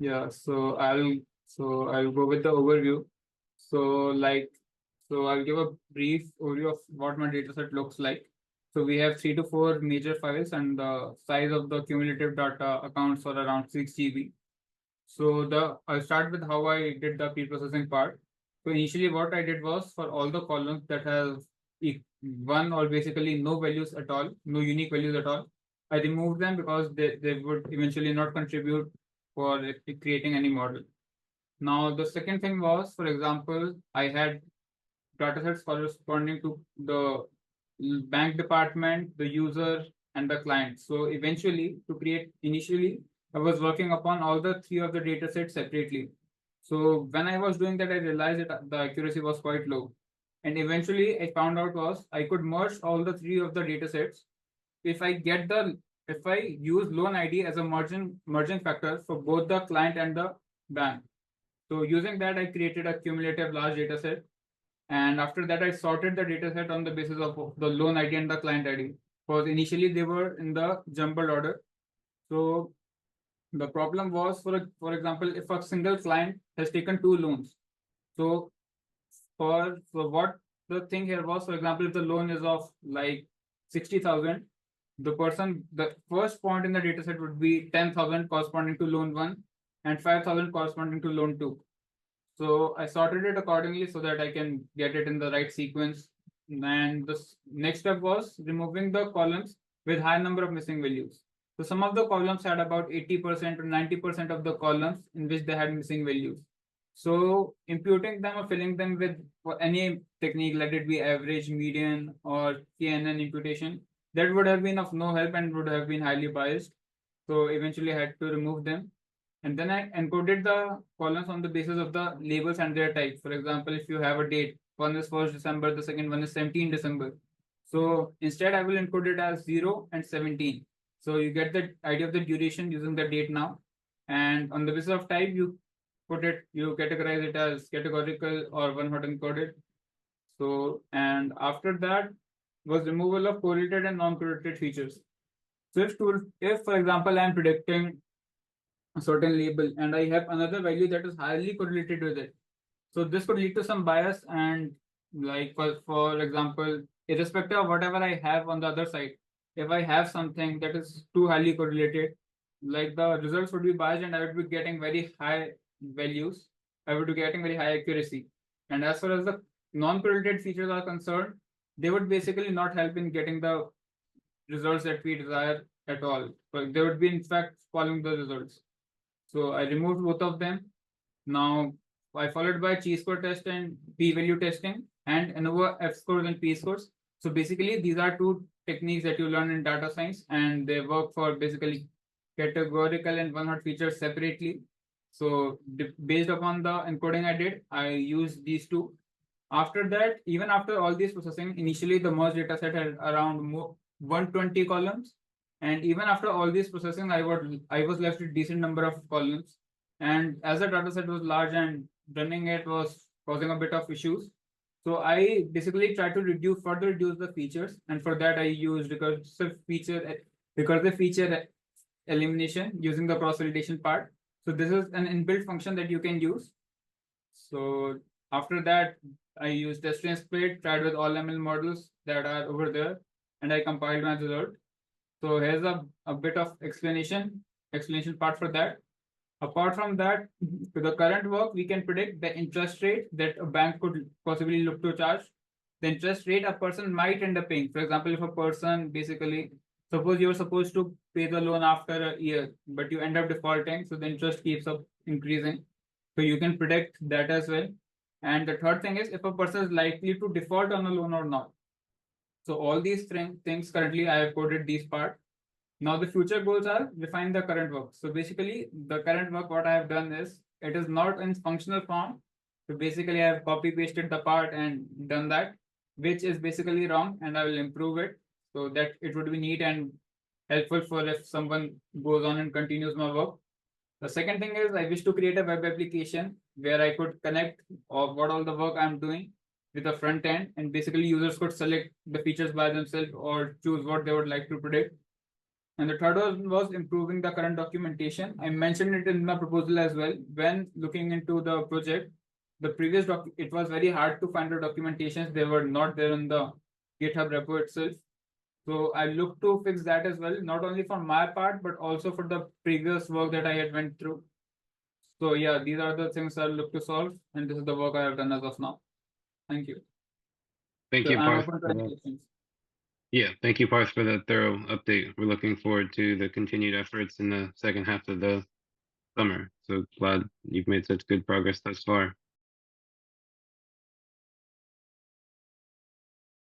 Yeah, so I'll go with the overview. So like so I'll give a brief overview of what my dataset looks like. So we have 3 to 4 major files, and the size of the cumulative data accounts for around 6 GB. So I'll start with how I did the pre-processing part. So initially what I did was, for all the columns that have one or basically no values at all, no unique values at all, I removed them because they would eventually not contribute for creating any model. Now the second thing was, for example, I had datasets corresponding to the bank department, the user, and the client. So eventually, to create initially, I was working upon all the three of the datasets separately. So when I was doing that, I realized that the accuracy was quite low. And eventually, I found out was I could merge all the three of the datasets if I get the if I use loan ID as a merging factor for both the client and the bank. So using that, I created a cumulative large dataset, and after that, I sorted the dataset on the basis of the loan ID and the client ID. Because initially they were in the jumbled order. So the problem was, for example, if a single client has taken two loans. So for what the thing here was, for example, if the loan is of like 60,000, the first point in the dataset would be 10,000 corresponding to loan one and 5,000 corresponding to loan two. So I sorted it accordingly so that I can get it in the right sequence. And the next step was removing the columns with high number of missing values. So some of the columns had about 80% or 90% of the columns in which they had missing values. So imputing them or filling them with any technique, let it be average, median, or KNN imputation, that would have been of no help and would have been highly biased. So eventually I had to remove them. And then I encoded the columns on the basis of the labels and their type. For example, if you have a date, one is 1st December, the second one is 17 December. So instead, I will encode it as 0 and 17. So you get the idea of the duration using the date now. And on the basis of type, you categorize it as categorical or one hot encoded. So, and after that was removal of correlated and non-correlated features. So if for example, I'm predicting a certain label and I have another value that is highly correlated with it. So this could lead to some bias, and like for example, irrespective of whatever I have on the other side, if I have something that is too highly correlated, like the results would be biased and I would be getting very high values. I would be getting very high accuracy. And as far as the non-correlated features are concerned, they would basically not help in getting the results that we desire at all. But they would be in fact following the results. So I removed both of them. Now I followed by chi-square test and p-value testing and ANOVA f-scores and p-scores. So basically, these are two techniques that you learn in data science, and they work for basically categorical and one-hot features separately. So based upon the encoding I did, I used these two. After that, even after all this processing, initially the merged dataset had around 120 columns. And even after all this processing, I was left with decent number of columns. And as the dataset was large and running it was causing a bit of issues. So I basically tried to further reduce the features. And for that, I used recursive feature elimination using the cross-validation part. So this is an inbuilt function that you can use. So after that, I used test split, tried with all ML models that are over there, and I compiled my result. So here's a bit of explanation part for that. Apart from that, with the current work, we can predict the interest rate that a bank could possibly look to charge. The interest rate a person might end up paying. For example, if a person basically, suppose you were supposed to pay the loan after a year, but you end up defaulting, so the interest keeps up increasing. So you can predict that as well. And the third thing is if a person is likely to default on a loan or not. So all these things currently I have coded these parts. Now the future goals are refine the current work. So basically the current work, what I have done is it is not in functional form. So basically I have copy pasted the part and done that, which is basically wrong, and I will improve it so that it would be neat and helpful for if someone goes on and continues my work. The second thing is I wish to create a web application where I could connect of what all the work I'm doing with the front end, and basically users could select the features by themselves or choose what they would like to predict. And the third one was improving the current documentation. I mentioned it in my proposal as well. When looking into the project, the previous it was very hard to find the documentations. They were not there in the GitHub repo itself. So I look to fix that as well, not only for my part, but also for the previous work that I had went through. So yeah, these are the things I'll look to solve, and this is the work I have done as of now. Thank you. Thank So you, I'm Parth. open to any questions. Yeah, thank you, Parth, for that thorough update. We're looking forward to the continued efforts in the second half of the summer. So glad you've made such good progress thus far.